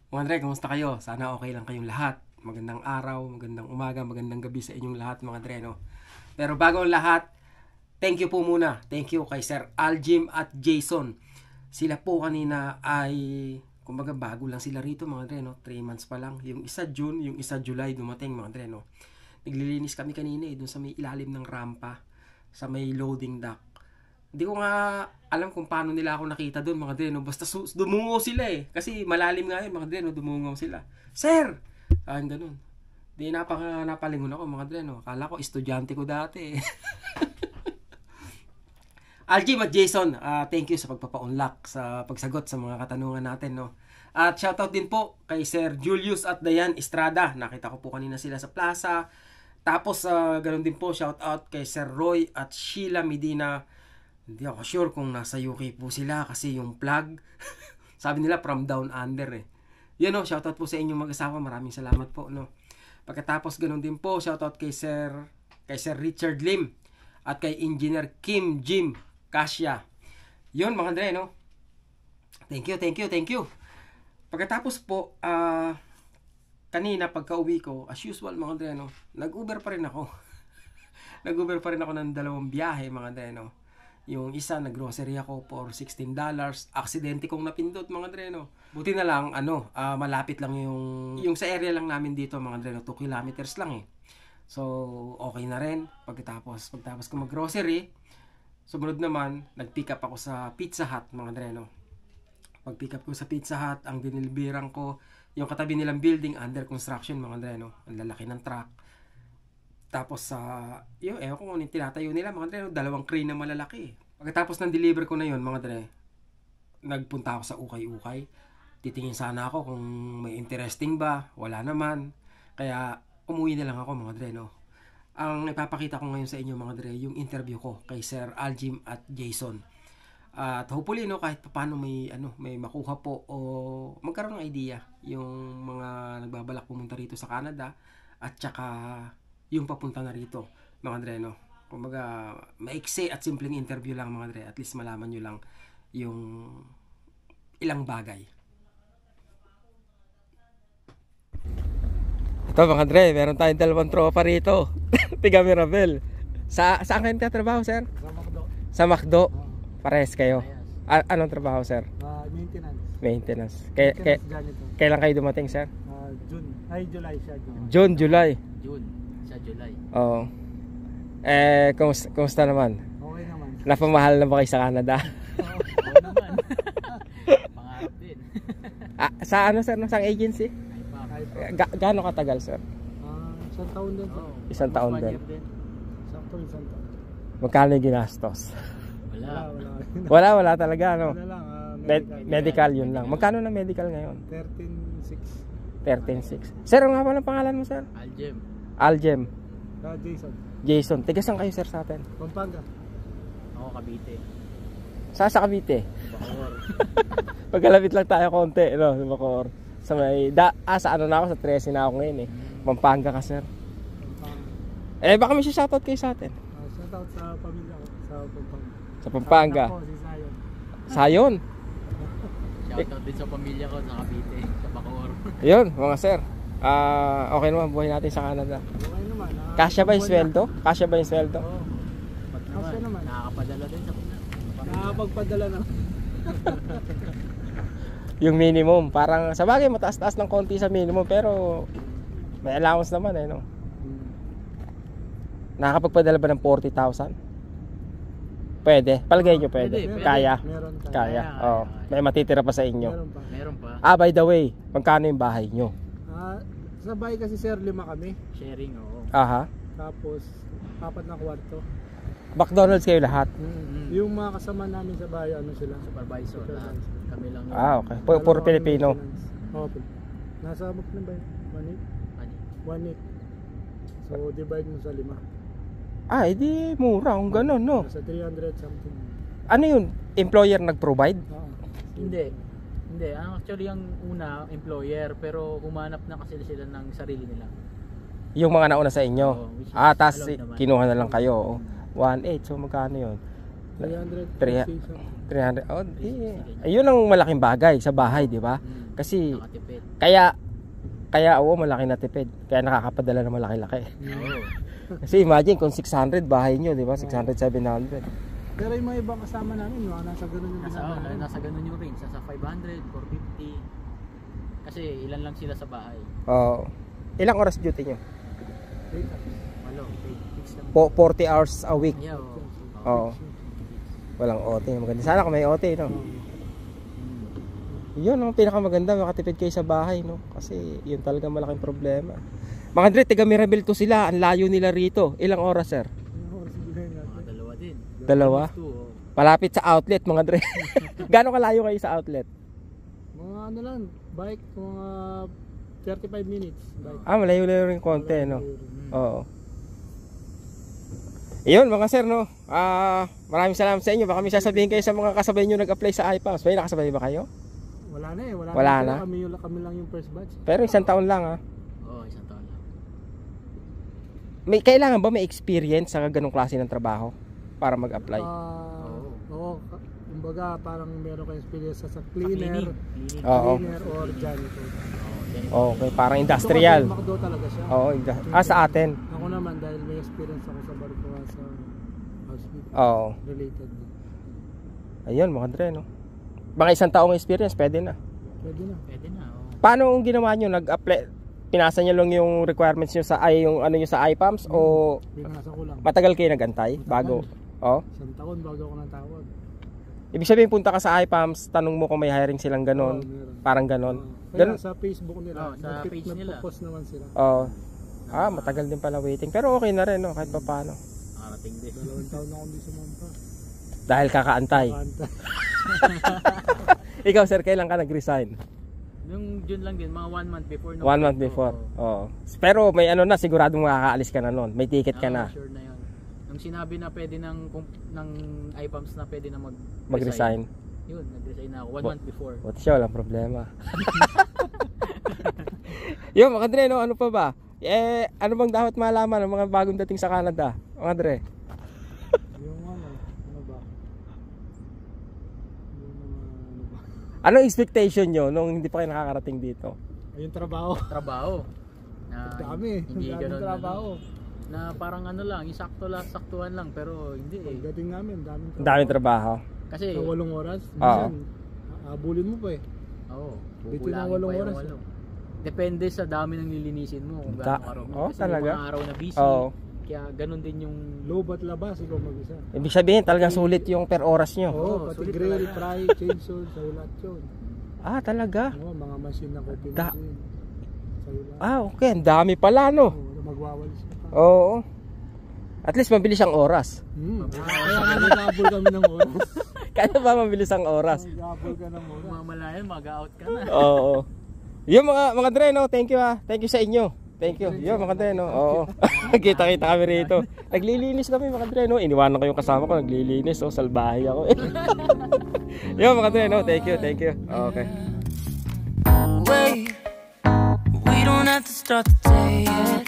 Mga Dre, kumusta kayo? Sana okay lang kayong lahat. Magandang araw, magandang umaga, magandang gabi sa inyong lahat mga Dre, no? Pero bago ang lahat, thank you po muna. Thank you kay Sir Aljim at Jason. Sila po kanina ay, kumbaga bago lang sila rito mga Dre, no? 3 months pa lang. Yung isa June, yung isa July dumating mga Dre, no? Naglilinis kami kanina dun sa may ilalim ng rampa, sa may loading dock. Hindi ko nga alam kung paano nila ako nakita doon mga Dre, no? Basta dumungo sila eh. Kasi malalim nga yun mga Dre, no? Dumungo sila. Sir! Saan ganun? Di napalingon ako mga Dre, no? Akala ko estudyante ko dati eh. Aljim at Jason, thank you sa pagpapa-unlock, sa pagsagot sa mga katanungan natin, no? At shoutout din po kay Sir Julius at Dayan Estrada. Nakita ko po kanina sila sa plaza. Tapos ganun din po shoutout kay Sir Roy at Sheila Medina. Hindi ako sure kung nasa UK po sila kasi yung plug sabi nila from down under eh. Yun o, shoutout po sa inyong mag-asawa. Maraming salamat po, no. Pagkatapos ganun din po, shoutout kay Sir Richard Lim at kay Engineer Kim Jim Kasya. Yun mga Andre, no. Thank you. Pagkatapos po, kanina pagka-uwi ko, as usual mga Andre, no, nag-Uber pa rin ako. Nag-Uber pa rin ako ng 2 biyahe mga Andre, no. Yung isa, nag-grocery ako for $16. Aksidente kong napindot mga Dre, no. Buti na lang, malapit lang yung sa area lang namin dito mga Dre, no. 2 kilometers lang eh. So, okay na rin. Pagkatapos ko mag-grocery, sumunod naman, nag-pick up ako sa Pizza Hut mga Dre, no. Pag-pick up ko sa Pizza Hut, ang dinilbiran ko, yung katabi nilang building, under construction mga Dre, no. Ang lalaki ng truck. Tapos ewan ko kung tinatayo nila mga Dre, 2 crane na malalaki. Pagkatapos ng deliver ko na yun mga Dre, nagpunta ako sa ukay-ukay. Titingin sana ako kung may interesting ba, wala naman. Kaya umuwi na lang ako mga Dre, no. Ang ipapakita ko ngayon sa inyo mga Dre, yung interview ko kay Sir Aljim at Jason. At hopefully no, kahit paano may makuha po o magkaroon ng idea yung mga nagbabalak pumunta rito sa Canada at saka yung papunta na rito mga Dre, no. Kumbaga maiksi at simpleng interview lang mga Dre, at least malaman nyo lang yung ilang bagay. Ito mga Dre, meron tayong 2 tropa rito. Tiga Mirabel. Saan kayo nagtatrabaho sir? Sa McDo. Sa McDo? Pares kayo? Anong trabaho sir? Maintenance. Kailan kayo dumating sir? July siya. July. Sa July. Oo. Kumusta naman? Okay naman. Napamahal na ba kayo sa Canada? Oo naman. Pangarap din. Sa sir? Sa agency? Gaano katagal sir? Isang taon din. Isang taon din. Sakto isang taon. Magkano yung ginastos? Wala. Wala talaga, no? Wala lang. Medical yun lang. Magkano na medical ngayon? 13,600. 13,600. Sir, ano nga pala pangalan mo, sir? Aljim. Jason. Tiga saan kayo, sir, sa atin? Pampanga. Ako Cavite. Sa Cavite? Bacoor. Pagkalapit lang tayo konti, no? Sa Bacoor. Sa may, sa ano na ako, sa 13 na ako ngayon eh. Pampanga ka, sir. Pampanga. Baka may shoutout kayo sa atin. Shoutout sa pamilya ko sa Pampanga. Sa Pampanga. Sa anak ko, si Sayon. Sayon. Shoutout din sa pamilya ko sa Cavite, sa Bacoor. Yun, mga sir. Okay naman buhay natin sa Canada. Okay naman. Kasya ba yung sweldo? Kasya ba yung sweldo? Oo. Kasya naman. Nakakapadala din sa Nakakapagpadala na. Yung minimum, parang sa bagay mataas-taas ng konti sa minimum pero may allowance naman eh, no? Nakakapagpadala ba ng 40,000? Pwede. Palagay nyo pwede. Pwede. Kaya. Meron tayo. Kaya. Oo. May matitira pa sa inyo. Meron pa. Meron pa. By the way, magkano yung bahay nyo? Sa bahay kasi sir, 5 kami. Sharing, oo. Aha. Tapos 4 na kwarto. McDonald's kayo lahat? Yung mga kasama namin sa bahay, ano sila? Supervisor. Lahat. Kami lang yun. Okay. Puro Pilipino. Oo. Nasa magkano ba yun? 1 week. So divide mo sa 5. Edi mura kung ganun, no? Nasa 300 something. Ano yun? Employer nag-provide? Oo. Hindi. Actually, ang una, employer. Pero humanap na kasi sila ng sarili nila. Yung mga nauna sa inyo? Oo, which is Tas allowed naman. kinuha na lang kayo. 1.8. So magkano yun? 300. Oh, ayun ang malaking bagay sa bahay, di ba? Kasi Nakatipid. kaya oo, malaki na tipid. Kaya nakakapadala ng malaki-laki. Oo. Kasi imagine kung 600 bahay nyo, di ba? 600, 700. Pero yung mga ibang kasama namin, mga nasa ganun yung ginagawa. Nasa ganun yung range. Nasa 500, 450. Kasi ilan lang sila sa bahay. Oo. Ilang oras duty nyo? Walo. Fix lang. 40 hours a week. Yeah, oo. Oo. Walang OT. Maganda. Sana kung may OT, no? Yun ang pinakamaganda, makatipid kayo sa bahay, no? Kasi yun talaga malaking problema. Mga Andre, taga Mirabel to sila. Ang layo nila rito. Ilang oras, sir? Mga dalawa din. Dalawa? Palapit sa outlet, mga Andre. Gano'ng kalayo kayo sa outlet? Mga ano lang, bike, mga 35 minutes. Bike. Malayo-layo rin konti, no? Oo. Iyon, mga sir, no? Maraming salamat sa inyo. Baka may sasabihin kayo sa mga kasabay nyo nag-apply sa IPAMS. May nakasabay ba kayo? Wala na eh. Wala na? Kami lang yung first batch. Pero isang taon lang, ha? Oo, isang taon lang. Kailangan ba may experience sa ganong klase ng trabaho para mag-apply? Oo. Kumbaga parang meron kayong experience sa cleaner, Oo. cleaner or janitor. Okay, parang industrial. Ito kasi McDo talaga siya. Oo, sa atin. Ako naman dahil may experience ako sa barko sa hospital. Oo. Related. Ayun, mga Andre, no? Baka isang taong experience, pwede na. Pwede na. Pwede na, oo. Paano ang ginawa nyo? Nag-apply? Pinasa nyo lang yung requirements nyo sa yung ano nyo sa IPAMS o Pinasa ko lang. matagal kayo nagantay bago? Oh. Isang taon bago ako natawag. Ibig sabihin punta ka sa IPAMS, tanong mo kung may hiring silang ganon, meron. parang ganon. Kaya sa Facebook nila, Sa page nila. nagpo-post naman sila. Oh. Matagal din pala waiting. Pero okay na rin, no? Kahit pa paano. Arating din. 2 taon na akong di sumampa. Dahil kakaantay. Ikaw, sir, kailan ka nag-resign? Yung June lang din, mga 1 month before. 1 month before. Oo. Pero may ano na, siguradong makakaalis ka na noon. May ticket ka na. Sure na yun. Nung sinabi na pwede ng IPAMS na pwede na Mag-resign. Yun, nag-resign na ako 1 month before. Buti siya, walang problema. Yun, mga Dre, no? Ano pa ba? Ano bang dapat malaman ng mga bagong dating sa Canada? Mga Dre? Yung ano ba? Anong expectation nyo nung hindi pa kayo nakakarating dito? Yung trabaho. Trabaho. Dami. Hindi Daming ganun trabaho. na parang ano lang, saktuhan lang pero hindi eh. Pagdating namin, daming trabaho. Daming trabaho. Kasi Sa 8 oras, Oo. minsan, habulin mo pa eh. Oo. Dito Kukulangin na 8 pa yung oras. walo. Depende sa dami ng lilinisin mo kung gaano araw mo. Kasi talaga? may mga araw na busy. Oo. Kaya ganun din yung Low bat labas, ikaw mag-isa. Ibig sabihin, talagang sulit yung per oras nyo. Oo, pati sulit grill, talaga. fry, chainsaw, sa ulat yun. Talaga? Oo, mga machine na coffee Da- machine. Sa ulat. Okay. Ang dami pala, no? Oo, magwawalis ka pa. Oo. At least mabilis ang oras. Kaya nga nag-abol kami ng oras. Kaya ba mabilis ang oras? Nag-abol ka ng oras. mamalayan, mag-out ka na. Oo. Yung mga Dre, no? Thank you, ha. Thank you sa inyo. Thank you. Yung mga Dre, no? Oo. Kita-kita kami rito. Naglilinis kami, mga Dre, no? Iniwanan ko yung kasama ko, naglilinis. Salbahe ako. Yung mga Dre, no? Thank you, thank you. Okay. Wait, we don't have to start the day yet.